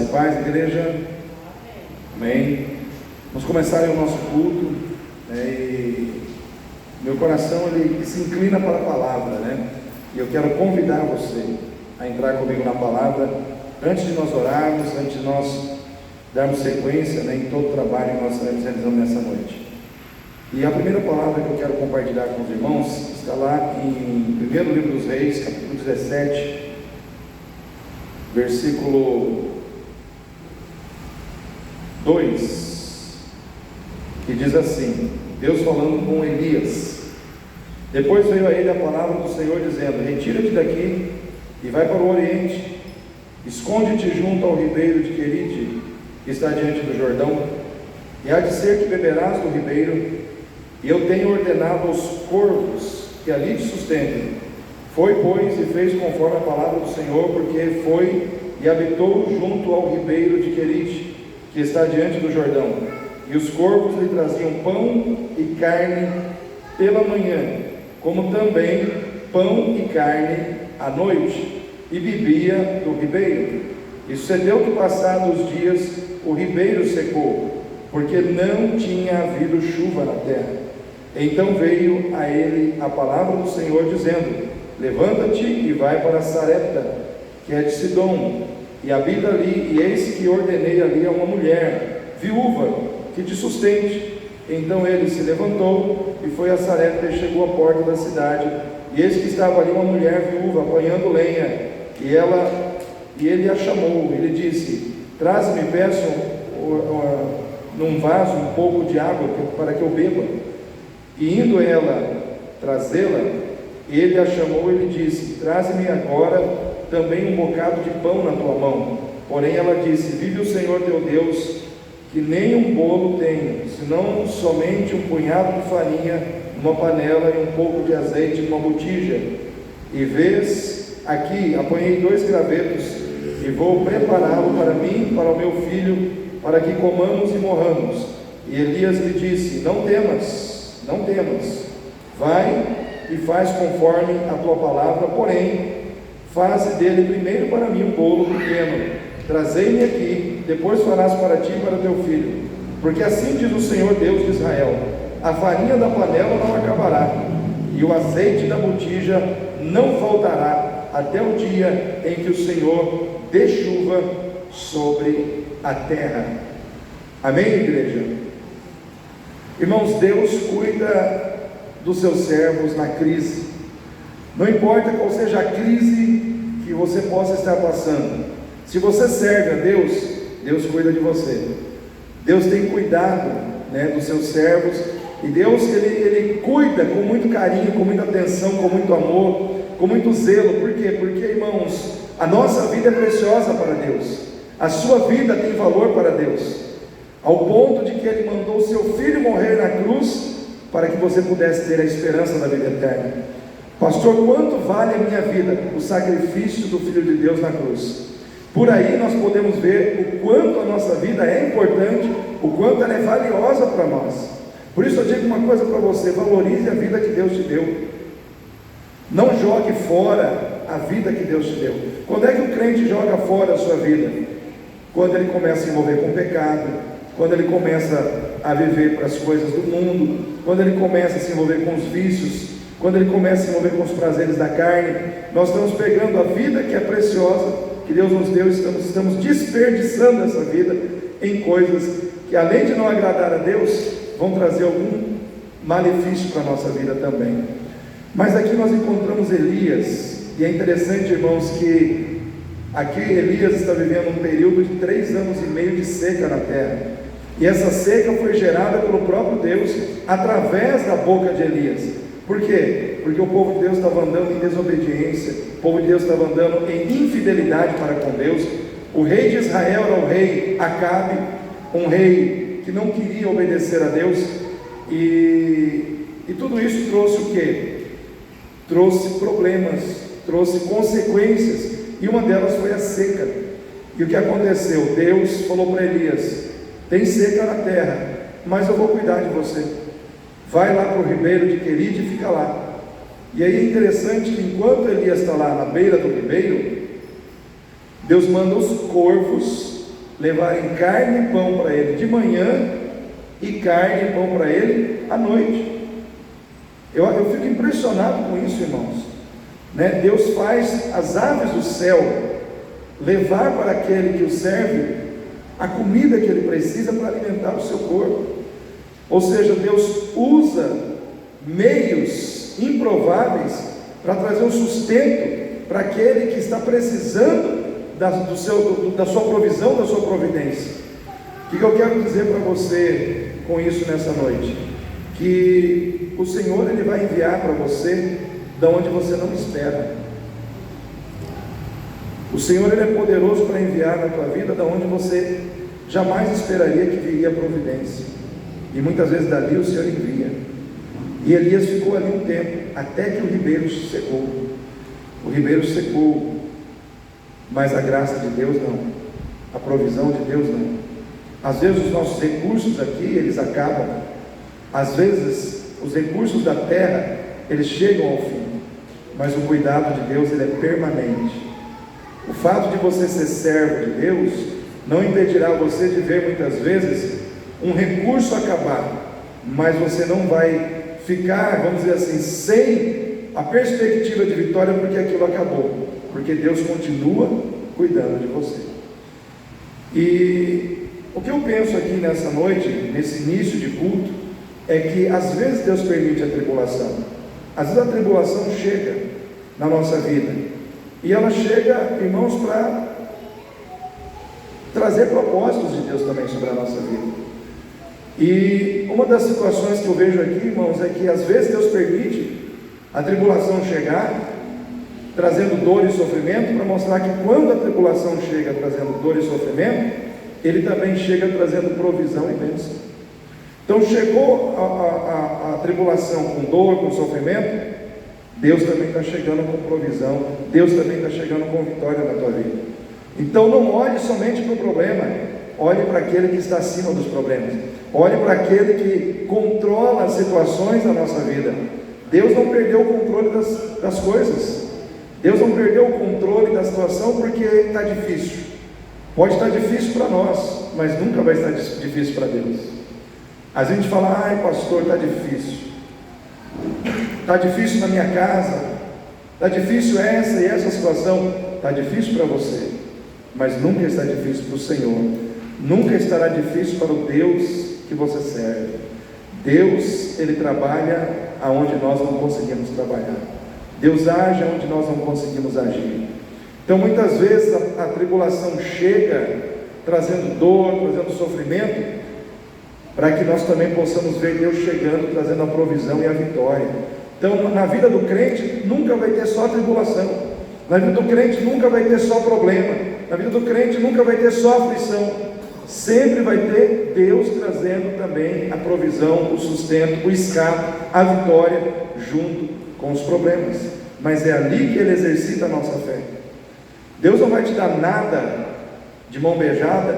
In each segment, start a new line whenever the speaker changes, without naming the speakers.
paz, igreja. Amém. Vamos começar o nosso culto, e meu coração ele se inclina para a palavra, E eu quero convidar você a entrar comigo na palavra, antes de nós orarmos, antes de nós darmos sequência, em todo o trabalho que nós estaremos realizando nessa noite. E a primeira palavra que eu quero compartilhar com os irmãos está lá em 1º livro dos Reis, capítulo 17, versículo 2, que diz assim: Deus falando com Elias. Depois veio a ele a palavra do Senhor dizendo: retira-te daqui e vai para o Oriente, esconde-te junto ao ribeiro de Querite, que está diante do Jordão, e há de ser que beberás do ribeiro, e eu tenho ordenado aos corvos que ali te sustentem. Foi, pois, e fez conforme a palavra do Senhor, porque foi e habitou junto ao ribeiro de Querite, que está diante do Jordão. E os corvos lhe traziam pão e carne pela manhã, como também pão e carne à noite, e bebia do ribeiro. E sucedeu que, passados os dias, o ribeiro secou, porque não tinha havido chuva na terra. Então veio a ele a palavra do Senhor, dizendo: levanta-te e vai para Sarepta, que é de Sidom, e habita ali, e eis que ordenei ali a uma mulher, viúva, que te sustente. Então ele se levantou e foi a Sarepta e chegou à porta da cidade, e eis que estava ali uma mulher viúva, apanhando lenha, e ele a chamou, ele disse: traze-me, peço, num vaso um pouco de água, para que eu beba. E indo ela trazê-la, ele a chamou e lhe disse: traze-me agora também um bocado de pão na tua mão. Porém ela disse: vive o Senhor teu Deus, que nem um bolo tenho, senão somente um punhado de farinha numa panela e um pouco de azeite numa botija. E vês, aqui apanhei 2 gravetos, e vou prepará-lo para mim, para o meu filho, para que comamos e morramos. E Elias lhe disse: não temas, vai e faz conforme a tua palavra, porém faze dele primeiro para mim um bolo pequeno, trazei-me aqui, depois farás para ti e para teu filho. Porque assim diz o Senhor Deus de Israel: a farinha da panela não acabará, e o azeite da botija não faltará, até o dia em que o Senhor dê chuva sobre a terra. Amém, igreja? Irmãos, Deus cuida dos seus servos na crise. Não importa qual seja a crise que você possa estar passando, se você serve a Deus, Deus cuida de você. Deus tem cuidado, dos seus servos, e Deus ele cuida com muito carinho, com muita atenção, com muito amor, com muito zelo. Por quê? Porque, irmãos, a nossa vida é preciosa para Deus, a sua vida tem valor para Deus, ao ponto de que Ele mandou o seu Filho morrer na cruz, para que você pudesse ter a esperança da vida eterna. Pastor, quanto vale a minha vida? O sacrifício do Filho de Deus na cruz. Por aí nós podemos ver o quanto a nossa vida é importante, o quanto ela é valiosa para nós. Por isso eu digo uma coisa para você: valorize a vida que Deus te deu. Não jogue fora a vida que Deus te deu. Quando é que o crente joga fora a sua vida? Quando ele começa a se envolver com o pecado, quando ele começa a viver para as coisas do mundo, quando ele começa a se envolver com os vícios, quando ele começa a se envolver com os prazeres da carne. Nós estamos pegando a vida que é preciosa, que Deus nos deu, estamos desperdiçando essa vida em coisas que, além de não agradar a Deus, vão trazer algum malefício para a nossa vida também. Mas aqui nós encontramos Elias, e é interessante, irmãos, que aqui Elias está vivendo um período de 3 anos e meio de seca na terra, e essa seca foi gerada pelo próprio Deus, através da boca de Elias. Por quê? Porque o povo de Deus estava andando em desobediência, o povo de Deus estava andando em infidelidade para com Deus. O rei de Israel era o rei Acabe, um rei que não queria obedecer a Deus, e tudo isso trouxe o quê? Trouxe problemas, trouxe consequências, e uma delas foi a seca. E o que aconteceu? Deus falou para Elias: tem seca na terra, mas eu vou cuidar de você. Vai lá para o ribeiro de Querite e fica lá. E aí é interessante que enquanto Elias está lá na beira do ribeiro, Deus manda os corvos levarem carne e pão para ele de manhã e carne e pão para ele à noite. Eu fico impressionado com isso, irmãos, né? Deus faz as aves do céu levar para aquele que o serve a comida que ele precisa para alimentar o seu corpo. Ou seja, Deus usa meios improváveis para trazer um sustento para aquele que está precisando da sua provisão, da sua providência. O que eu quero dizer para você com isso nessa noite? Que o Senhor, Ele vai enviar para você da onde você não espera. O Senhor, Ele é poderoso para enviar na tua vida da onde você jamais esperaria que viria a providência. E muitas vezes dali o Senhor envia. E Elias ficou ali um tempo, até que o ribeiro secou. O ribeiro secou, mas a graça de Deus não, a provisão de Deus não. Às vezes os nossos recursos aqui, eles acabam. Às vezes os recursos da terra, eles chegam ao fim, mas o cuidado de Deus, ele é permanente. O fato de você ser servo de Deus não impedirá você de ver muitas vezes um recurso acabar, mas você não vai ficar, vamos dizer assim, sem a perspectiva de vitória porque aquilo acabou, porque Deus continua cuidando de você. E o que eu penso aqui nessa noite, nesse início de culto, é que às vezes Deus permite a tribulação. Às vezes a tribulação chega na nossa vida, e ela chega, irmãos, para trazer propósitos de Deus também sobre a nossa vida. E uma das situações que eu vejo aqui, irmãos, é que às vezes Deus permite a tribulação chegar, trazendo dor e sofrimento, para mostrar que quando a tribulação chega trazendo dor e sofrimento, Ele também chega trazendo provisão e bênção. Então chegou a tribulação com dor, com sofrimento, Deus também está chegando com provisão, Deus também está chegando com vitória na tua vida. Então não olhe somente para o problema, olhe para aquele que está acima dos problemas, olhe para aquele que controla as situações da nossa vida. Deus não perdeu o controle das coisas, Deus não perdeu o controle da situação porque está difícil. Pode estar difícil para nós, mas nunca vai estar difícil para Deus. A gente fala, ai pastor, está difícil na minha casa, está difícil essa e essa situação. Está difícil para você, mas nunca está difícil para o Senhor, nunca estará difícil para o Deus que você serve. Deus, Ele trabalha aonde nós não conseguimos trabalhar, Deus age onde nós não conseguimos agir. Então muitas vezes a tribulação chega trazendo dor, trazendo sofrimento, para que nós também possamos ver Deus chegando, trazendo a provisão e a vitória. Então na vida do crente nunca vai ter só tribulação, na vida do crente nunca vai ter só problema, na vida do crente nunca vai ter só aflição, sempre vai ter Deus trazendo também a provisão, o sustento, o escape, a vitória junto com os problemas. Mas é ali que Ele exercita a nossa fé. Deus não vai te dar nada de mão beijada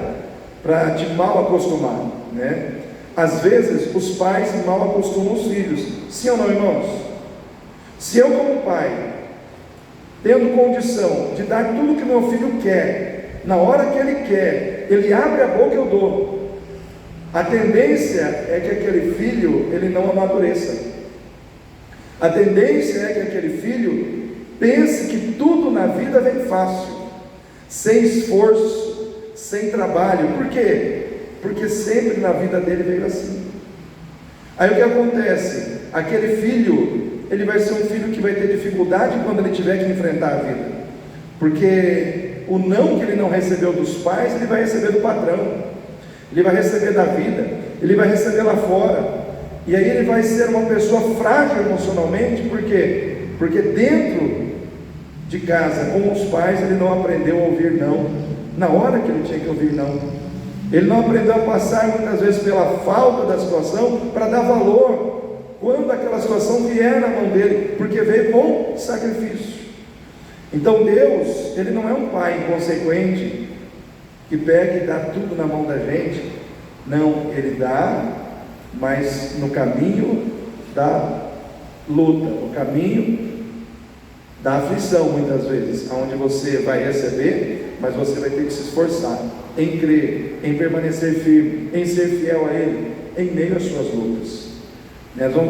para te mal acostumar, né? Às vezes os pais mal acostumam os filhos, sim ou não, irmãos? Se eu como pai, tendo condição de dar tudo que meu filho quer, na hora que ele quer, ele abre a boca e eu dou, a tendência é que aquele filho, ele não amadureça. A tendência é que aquele filho pense que tudo na vida vem fácil, sem esforço, sem trabalho. Por quê? Porque sempre na vida dele veio assim. Aí o que acontece? Aquele filho, ele vai ser um filho que vai ter dificuldade quando ele tiver que enfrentar a vida, porque o não que ele não recebeu dos pais, ele vai receber do patrão, ele vai receber da vida, ele vai receber lá fora. E aí ele vai ser uma pessoa frágil emocionalmente. Por quê? Porque dentro de casa, com os pais, ele não aprendeu a ouvir não, na hora que ele tinha que ouvir não. Ele não aprendeu a passar muitas vezes pela falta da situação, para dar valor, quando aquela situação vier na mão dele, porque veio com sacrifício. Então Deus, Ele não é um pai inconsequente, que pega e dá tudo na mão da gente. Não, Ele dá, mas no caminho da luta, no caminho da aflição, muitas vezes, onde você vai receber mas você vai ter que se esforçar em crer, em permanecer firme, em ser fiel a Ele, em meio às suas lutas.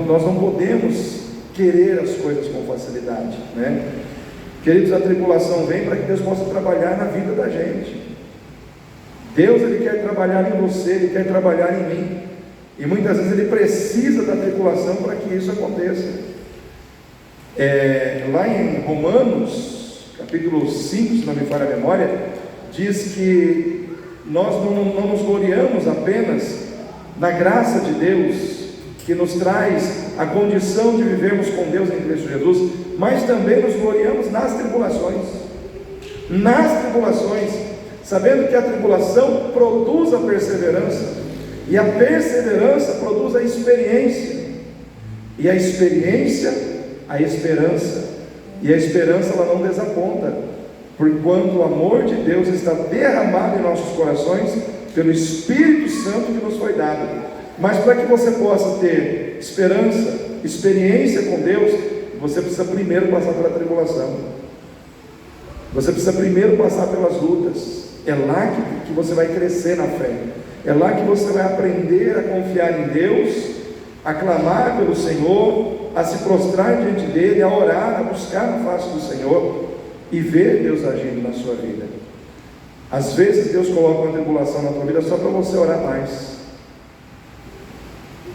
Nós não podemos querer as coisas com facilidade, né? Queridos, a tribulação vem para que Deus possa trabalhar na vida da gente. Deus, Ele quer trabalhar em você, Ele quer trabalhar em mim, e muitas vezes Ele precisa da tribulação para que isso aconteça. Lá em Romanos, capítulo 5, se não me falha a memória, diz que nós não nos gloriamos apenas na graça de Deus, que nos traz a condição de vivermos com Deus em Cristo Jesus, mas também nos gloriamos nas tribulações, sabendo que a tribulação produz a perseverança, e a perseverança produz a experiência, e a experiência, a esperança, e a esperança ela não desaponta, porquanto o amor de Deus está derramado em nossos corações, pelo Espírito Santo que nos foi dado. Mas para que você possa ter esperança, experiência com Deus, você precisa primeiro passar pela tribulação, você precisa primeiro passar pelas lutas. É lá que você vai crescer na fé, é lá que você vai aprender a confiar em Deus, a clamar pelo Senhor, a se prostrar diante dEle, a orar, a buscar a face do Senhor e ver Deus agindo na sua vida. Às vezes Deus coloca uma tribulação na tua vida só para você orar mais.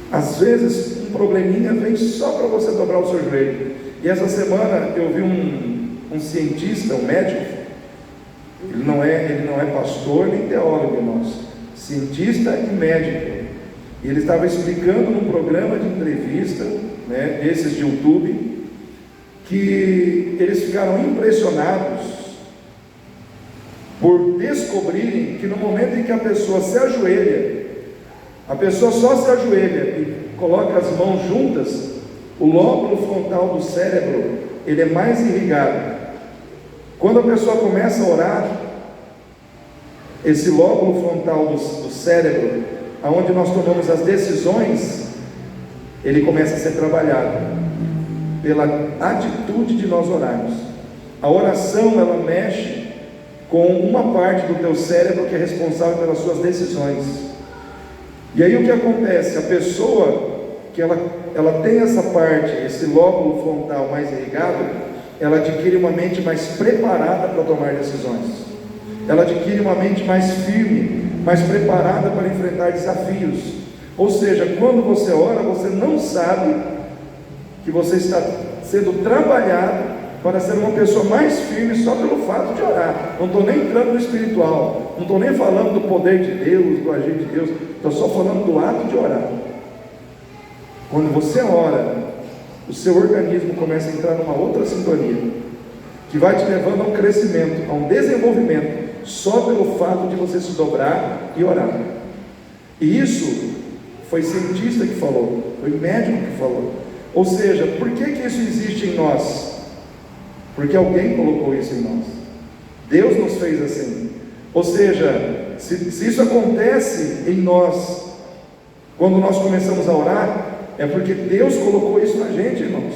Às vezes um probleminha vem só para você dobrar o seu joelho. E essa semana eu vi um cientista, um médico. Ele não é pastor nem teólogo, irmãos, cientista e médico. E ele estava explicando num programa de entrevista, né, desses de YouTube, que eles ficaram impressionados por descobrirem que no momento em que a pessoa se ajoelha, a pessoa só se ajoelha e coloca as mãos juntas, o lóbulo frontal do cérebro, ele é mais irrigado. Quando a pessoa começa a orar, esse lóbulo frontal do cérebro, aonde nós tomamos as decisões, ele começa a ser trabalhado pela atitude de nós orarmos. A oração, ela mexe com uma parte do teu cérebro que é responsável pelas suas decisões. E aí o que acontece? A pessoa que ela tem essa parte, esse lóbulo frontal mais irrigado, ela adquire uma mente mais preparada para tomar decisões, ela adquire uma mente mais firme, mais preparada para enfrentar desafios. Ou seja, quando você ora, você não sabe que você está sendo trabalhado para ser uma pessoa mais firme só pelo fato de orar. Não estou nem entrando no espiritual, não estou nem falando do poder de Deus, do agir de Deus, estou só falando do ato de orar. Quando você ora, o seu organismo começa a entrar numa outra sintonia, que vai te levando a um crescimento, a um desenvolvimento, só pelo fato de você se dobrar e orar. E isso foi cientista que falou, foi médico que falou. Ou seja, por que isso existe em nós? Porque alguém colocou isso em nós. Deus nos fez assim. Ou seja, se isso acontece em nós, quando nós começamos a orar, é porque Deus colocou isso na gente, irmãos.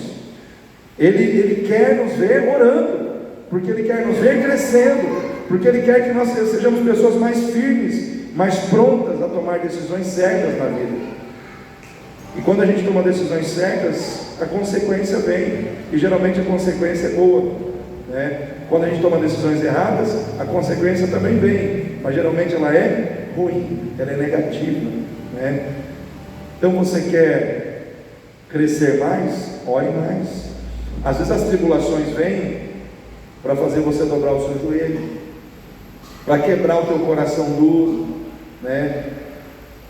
Ele quer nos ver orando, porque Ele quer nos ver crescendo, porque Ele quer que nós sejamos pessoas mais firmes, mais prontas a tomar decisões certas na vida. E quando a gente toma decisões certas, a consequência vem, e geralmente a consequência é boa, né? Quando a gente toma decisões erradas, a consequência também vem, mas geralmente ela é ruim, ela é negativa, né? Então você quer crescer mais? Ore mais. Às vezes as tribulações vêm para fazer você dobrar o seu joelho, para quebrar o teu coração duro, né?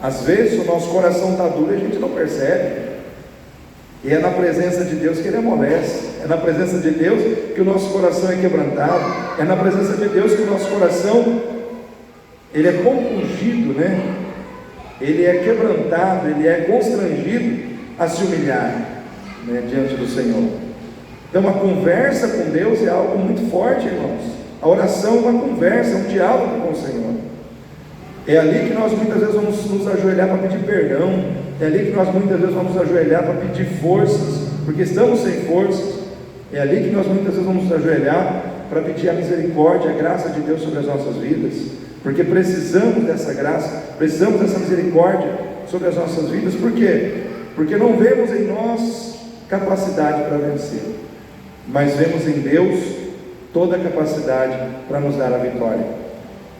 Às vezes o nosso coração está duro e a gente não percebe, e é na presença de Deus que Ele amolece, é na presença de Deus que o nosso coração é quebrantado, é na presença de Deus que o nosso coração, ele é compungido, né? Ele é quebrantado, ele é constrangido a se humilhar, né, diante do Senhor. Então a conversa com Deus é algo muito forte, irmãos. A oração é uma conversa, é um diálogo com o Senhor. É ali que nós muitas vezes vamos nos ajoelhar para pedir perdão, é ali que nós muitas vezes vamos nos ajoelhar para pedir forças, porque estamos sem forças. É ali que nós muitas vezes vamos nos ajoelhar para pedir a misericórdia, a graça de Deus sobre as nossas vidas, porque precisamos dessa graça, precisamos dessa misericórdia sobre as nossas vidas. Por quê? Porque não vemos em nós capacidade para vencer, mas vemos em Deus toda a capacidade para nos dar a vitória.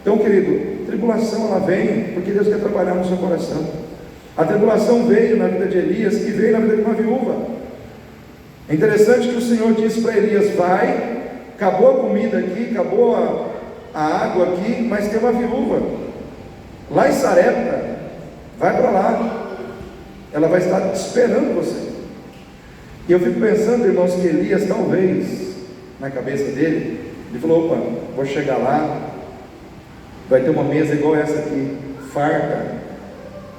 Então, querido, tribulação ela vem porque Deus quer trabalhar no seu coração. A tribulação veio na vida de Elias e veio na vida de uma viúva. É interessante que o Senhor disse para Elias: vai, acabou a comida aqui, acabou a água aqui, mas tem uma viúva lá em Sarepta, vai para lá, ela vai estar esperando você. E eu fico pensando, irmãos, que Elias, talvez, na cabeça dele, ele falou: opa, vou chegar lá, vai ter uma mesa igual essa aqui, farta,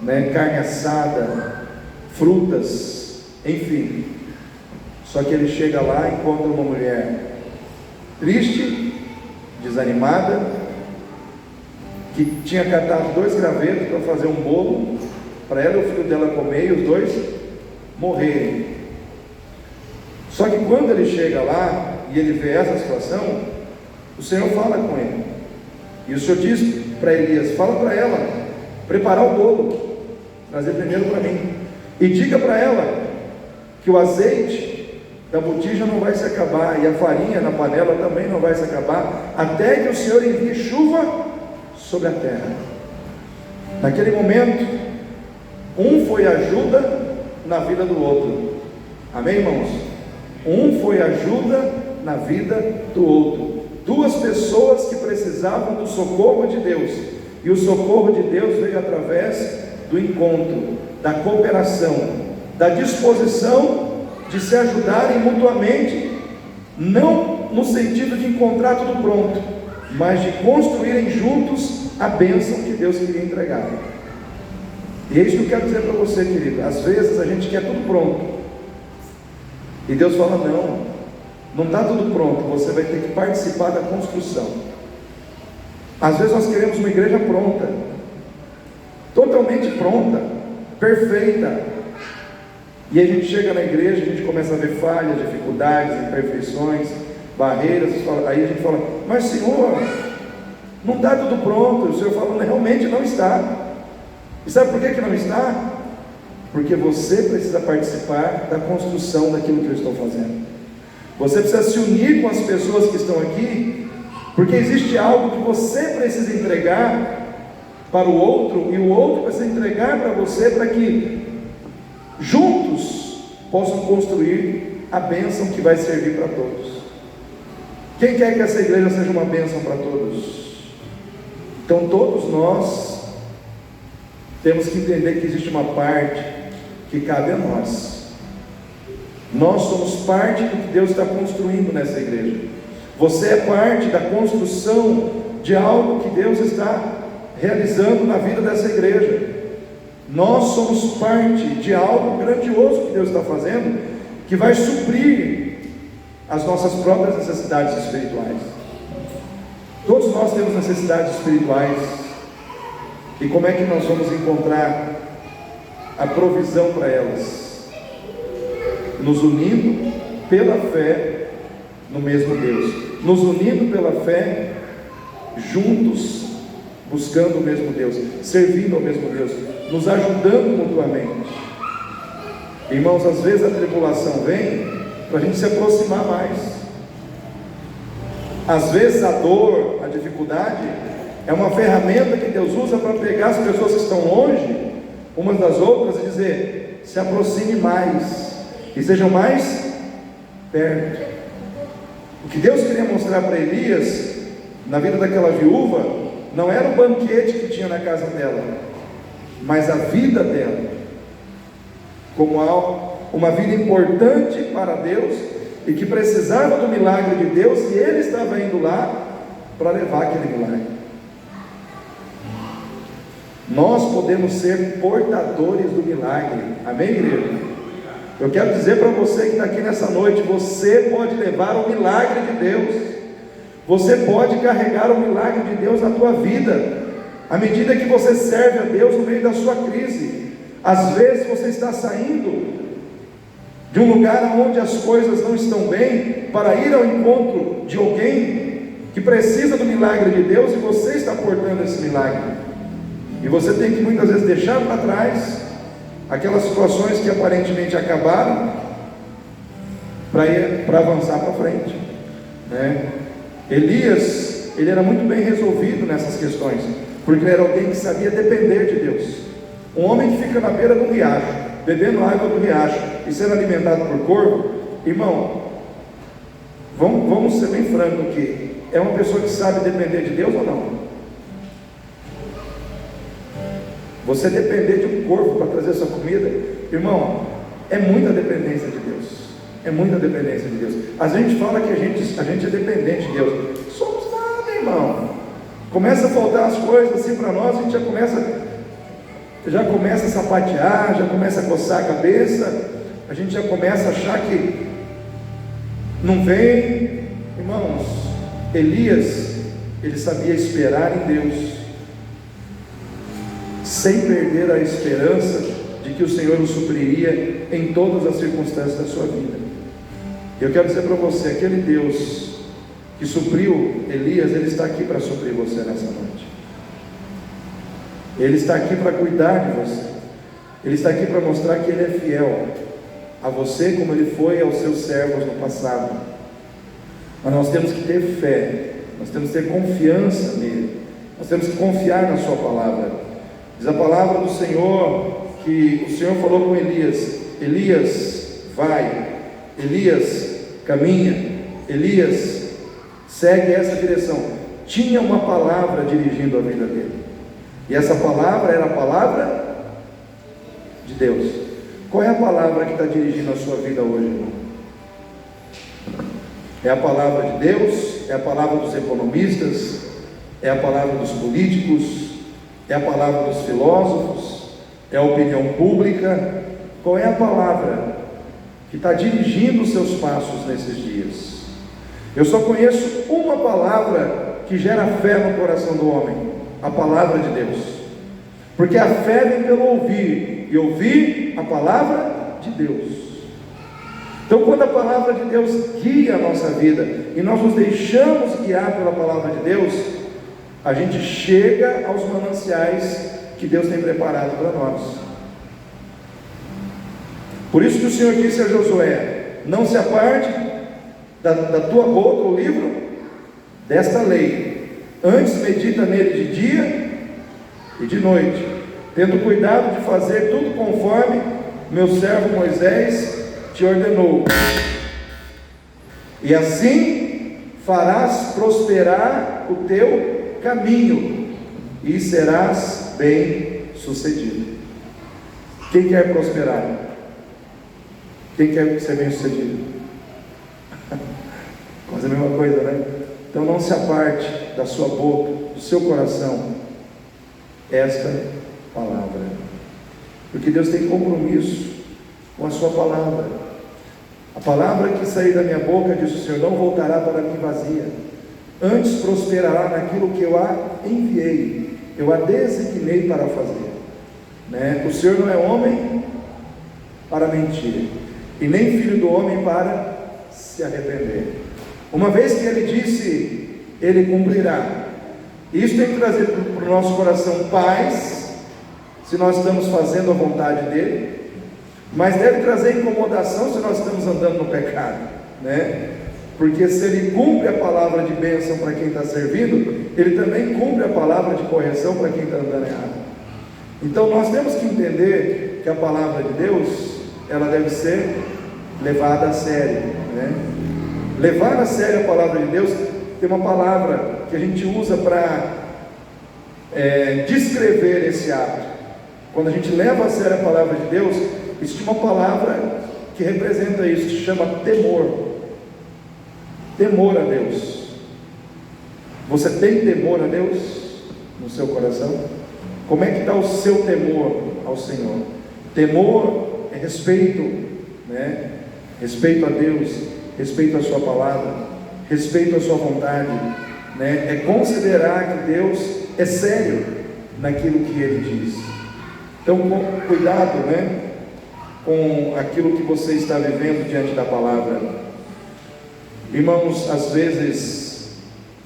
né, carne assada, frutas, enfim. Só que ele chega lá e encontra uma mulher triste, desanimada, que tinha catado 2 gravetos para fazer um bolo para ela e o filho dela comer, e os 2 morrerem. Só que quando ele chega lá e ele vê essa situação, o Senhor fala com ele, e o Senhor diz para Elias: fala para ela preparar o bolo, trazer primeiro para mim, e diga para ela que o azeite da botija não vai se acabar, e a farinha na panela também não vai se acabar, até que o Senhor envie chuva sobre a terra. Naquele momento, um foi ajuda na vida do outro. Amém, irmãos? Um foi ajuda na vida do outro. 2 pessoas que precisavam do socorro de Deus, e o socorro de Deus veio através do encontro, da cooperação, da disposição de se ajudarem mutuamente, não no sentido de encontrar tudo pronto, mas de construírem juntos a bênção que Deus queria entregar. E é isso que eu quero dizer para você, querido. Às vezes a gente quer tudo pronto, e Deus fala: não está tudo pronto, você vai ter que participar da construção. Às vezes nós queremos uma igreja pronta, totalmente pronta, perfeita, e a gente chega na igreja, a gente começa a ver falhas, dificuldades, imperfeições, barreiras. Aí a gente fala: mas Senhor, não está tudo pronto. O Senhor fala: realmente não está. E sabe por que não está? Porque você precisa participar da construção daquilo que eu estou fazendo. Você precisa se unir com as pessoas que estão aqui, porque existe algo que você precisa entregar para o outro, e o outro precisa entregar para você, para que juntos possam construir a bênção que vai servir para todos. Quem quer que essa igreja seja uma bênção para todos? Então todos nós temos que entender que existe uma parte que cabe a nós. Nós somos parte do que Deus está construindo nessa igreja. Você é parte da construção de algo que Deus está realizando na vida dessa igreja. Nós somos parte de algo grandioso que Deus está fazendo, que vai suprir as nossas próprias necessidades espirituais. Todos nós temos necessidades espirituais, e como é que nós vamos encontrar a provisão para elas? Nos unindo pela fé no mesmo Deus, nos unindo pela fé juntos, buscando o mesmo Deus, servindo ao mesmo Deus, nos ajudando mutuamente. Irmãos, às vezes a tribulação vem para a gente se aproximar mais. Às vezes a dor, a dificuldade é uma ferramenta que Deus usa para pegar as pessoas que estão longe umas das outras e dizer: se aproxime mais e sejam mais perto. O que Deus queria mostrar para Elias na vida daquela viúva não era o banquete que tinha na casa dela, mas a vida dela, como uma vida importante para Deus, e que precisava do milagre de Deus, e ele estava indo lá para levar aquele milagre. Nós podemos ser portadores do milagre. Amém, igreja? Eu quero dizer para você que está aqui nessa noite: você pode levar o milagre de Deus. Você pode carregar o milagre de Deus na tua vida, à medida que você serve a Deus no meio da sua crise. Às vezes você está saindo de um lugar onde as coisas não estão bem, para ir ao encontro de alguém que precisa do milagre de Deus e você está portando esse milagre. E você tem que muitas vezes deixar para trás aquelas situações que aparentemente acabaram para avançar para frente, né? Elias, ele era muito bem resolvido nessas questões, porque ele era alguém que sabia depender de Deus. Um homem que fica na beira do riacho, bebendo água do riacho e sendo alimentado por corvo, irmão, vamos ser bem francos aqui, é uma pessoa que sabe depender de Deus ou não? Você depender de um corvo para trazer sua comida, irmão, é muita dependência de Deus. É muita dependência de Deus. A gente fala que a gente é dependente de Deus. Somos nada, irmão. Começa a faltar as coisas assim para nós, a gente já começa a sapatear, já começa a coçar a cabeça, a gente já começa a achar que não vem. Irmãos, Elias, ele sabia esperar em Deus, sem perder a esperança de que o Senhor o supriria em todas as circunstâncias da sua vida. Eu quero dizer para você, aquele Deus que supriu Elias, Ele está aqui para suprir você nessa noite. Ele está aqui para cuidar de você. Ele está aqui para mostrar que Ele é fiel a você, como Ele foi aos seus servos no passado. Mas nós temos que ter fé, nós temos que ter confiança nele, nós temos que confiar na sua palavra. Diz a palavra do Senhor que o Senhor falou com Elias: Elias, vai. Elias, caminha. Elias, segue essa direção. Tinha uma palavra dirigindo a vida dele, e essa palavra era a palavra de Deus. Qual é a palavra que está dirigindo a sua vida hoje, irmão? É a palavra de Deus? É a palavra dos economistas? É a palavra dos políticos? É a palavra dos filósofos? É a opinião pública? Qual é a palavra que está dirigindo os seus passos nesses dias? Eu só conheço uma palavra que gera fé no coração do homem: a palavra de Deus. Porque a fé vem pelo ouvir, e ouvir a palavra de Deus. Então, quando a palavra de Deus guia a nossa vida, e nós nos deixamos guiar pela palavra de Deus, a gente chega aos mananciais que Deus tem preparado para nós. Por isso que o Senhor disse a Josué: não se aparte da tua boca o livro desta lei, antes medita nele de dia e de noite, tendo cuidado de fazer tudo conforme meu servo Moisés te ordenou, e assim farás prosperar o teu caminho e serás bem sucedido. Quem quer prosperar? Quem quer ser bem sucedido? Quase a mesma coisa, né? Então não se aparte da sua boca, do seu coração, esta palavra, porque Deus tem compromisso com a sua palavra. A palavra que sair da minha boca, diz o Senhor, não voltará para mim vazia, antes prosperará naquilo que eu a enviei, eu a designei para fazer, né? O Senhor não é homem para mentir, e nem filho do homem para se arrepender. Uma vez que Ele disse, Ele cumprirá. Isso tem que trazer para o nosso coração paz, se nós estamos fazendo a vontade dEle, mas deve trazer incomodação se nós estamos andando no pecado, né? Porque se Ele cumpre a palavra de bênção para quem está servindo, Ele também cumpre a palavra de correção para quem está andando errado. Então nós temos que entender que a palavra de Deus, ela deve ser levada a sério, né? Levar a sério a palavra de Deus, tem uma palavra que a gente usa para descrever esse ato. Quando a gente leva a sério a palavra de Deus, existe uma palavra que representa isso, que se chama temor. Temor a Deus. Você tem temor a Deus no seu coração? Como é que está o seu temor ao Senhor? Temor é respeito, né? Respeito a Deus, respeito à sua palavra, respeito à sua vontade, né? É considerar que Deus é sério naquilo que Ele diz. Então, cuidado, né, com aquilo que você está vivendo diante da palavra. Irmãos, às vezes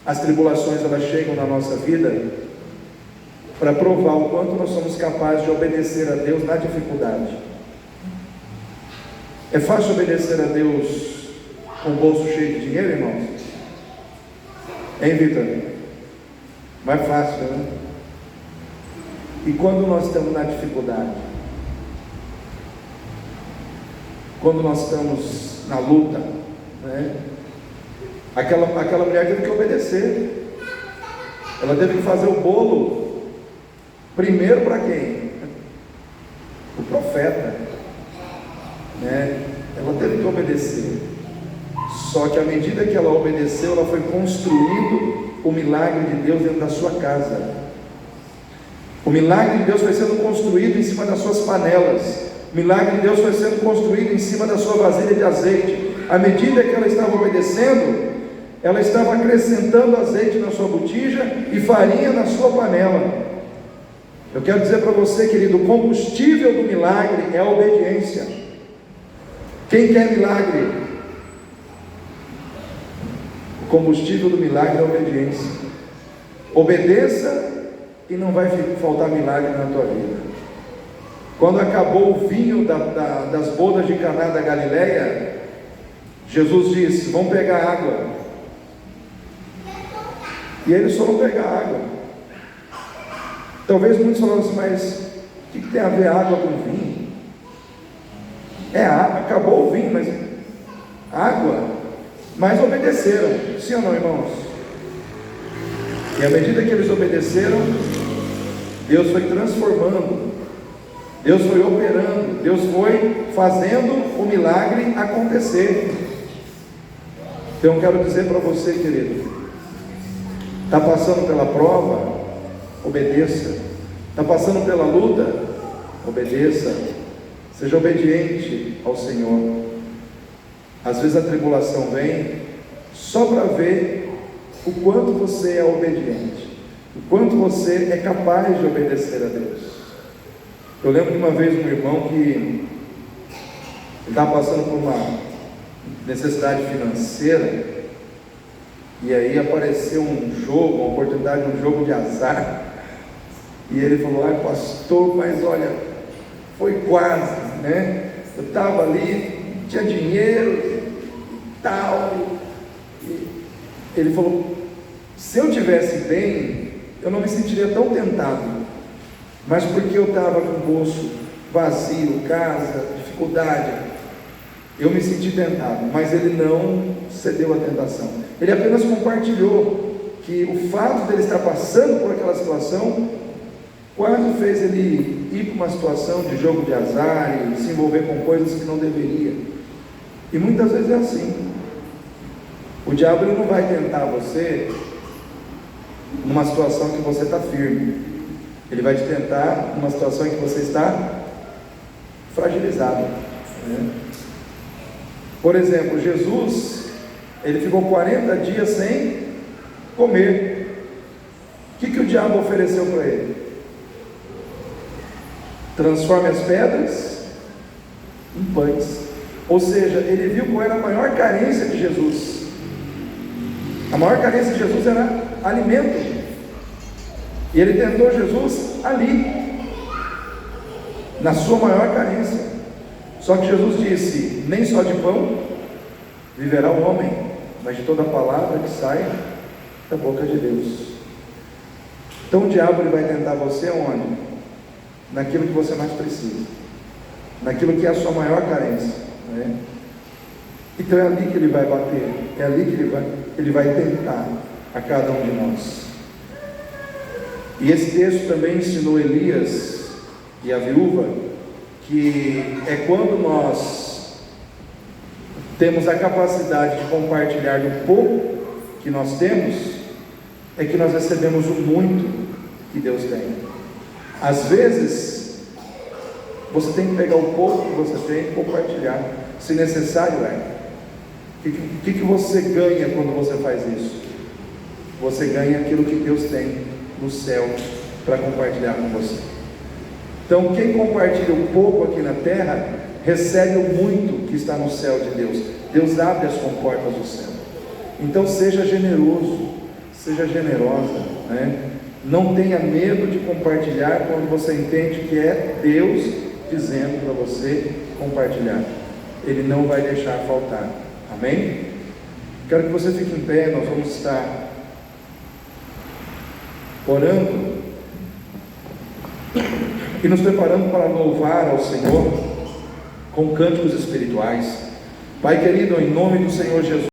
As tribulações, elas chegam na nossa vida para provar o quanto nós somos capazes de obedecer a Deus na dificuldade. É fácil obedecer a Deus com o bolso cheio de dinheiro, irmãos? Hein, Vitor? Mais fácil, né? E quando nós estamos na dificuldade? Quando nós estamos na luta, né? Aquela mulher teve que obedecer. Ela teve que fazer o bolo primeiro para quem? O profeta, né? Ela teve que obedecer. Só que à medida que ela obedeceu, ela foi construindo o milagre de Deus dentro da sua casa. O milagre de Deus foi sendo construído em cima das suas panelas. O milagre de Deus foi sendo construído em cima da sua vasilha de azeite. À medida que ela estava obedecendo, ela estava acrescentando azeite na sua botija e farinha na sua panela. Eu quero dizer para você, querido, o combustível do milagre é a obediência. Quem quer milagre? O combustível do milagre é a obediência. Obedeça e não vai faltar milagre na tua vida. Quando acabou o vinho das bodas de Caná da Galileia, Jesus disse: vamos pegar água. E eles foram pegar água. Talvez muitos falaram assim: mas o que tem a ver água com vinho? É água, acabou o vinho, mas água. Mas obedeceram, sim ou não, irmãos? E à medida que eles obedeceram, Deus foi transformando, Deus foi operando, Deus foi fazendo o milagre acontecer. Então eu quero dizer para você, querido, está passando pela prova, obedeça. Está passando pela luta, obedeça. Seja obediente ao Senhor. Às vezes a tribulação vem só para ver o quanto você é obediente, o quanto você é capaz de obedecer a Deus. Eu lembro de uma vez um irmão que estava passando por uma necessidade financeira, e aí apareceu um jogo, uma oportunidade, um jogo de azar, e ele falou: ai pastor, mas olha, foi quase, né? Eu estava ali, tinha dinheiro e tal. E ele falou: se eu tivesse bem, eu não me sentiria tão tentado, mas porque eu estava com o bolso vazio, casa, dificuldade, eu me senti tentado. Mas ele não cedeu à tentação, ele apenas compartilhou que o fato dele estar passando por aquela situação quase fez ele ir para uma situação de jogo de azar e se envolver com coisas que não deveria. E muitas vezes é assim. O diabo ele não vai tentar você numa situação que você está firme. Ele vai te tentar numa situação em que você está fragilizado, né? Por exemplo, Jesus, ele ficou 40 dias sem comer. O que o diabo ofereceu para ele? Transforme as pedras em pães. Ou seja, ele viu qual era a maior carência de Jesus. A maior carência de Jesus era alimento. E ele tentou Jesus ali, na sua maior carência. Só que Jesus disse: nem só de pão viverá o homem, mas de toda palavra que sai da boca de Deus. Então o diabo ele vai tentar você onde? Naquilo que você mais precisa, naquilo que é a sua maior carência, né? Então é ali que ele vai bater, é ali que ele vai tentar a cada um de nós. E esse texto também ensinou Elias e a viúva que é quando nós temos a capacidade de compartilhar do pouco que nós temos, é que nós recebemos o muito que Deus tem. Às vezes você tem que pegar o pouco que você tem e compartilhar, se necessário é. O que você ganha quando você faz isso? Você ganha aquilo que Deus tem no céu para compartilhar com você. Então quem compartilha um pouco aqui na terra, recebe o muito que está no céu de Deus. Deus abre as comportas do céu. Então seja generoso, seja generosa, né? Não tenha medo de compartilhar quando você entende que é Deus dizendo para você compartilhar. Ele não vai deixar faltar. Amém? Quero que você fique em pé, nós vamos estar orando e nos preparando para louvar ao Senhor com cânticos espirituais. Pai querido, em nome do Senhor Jesus,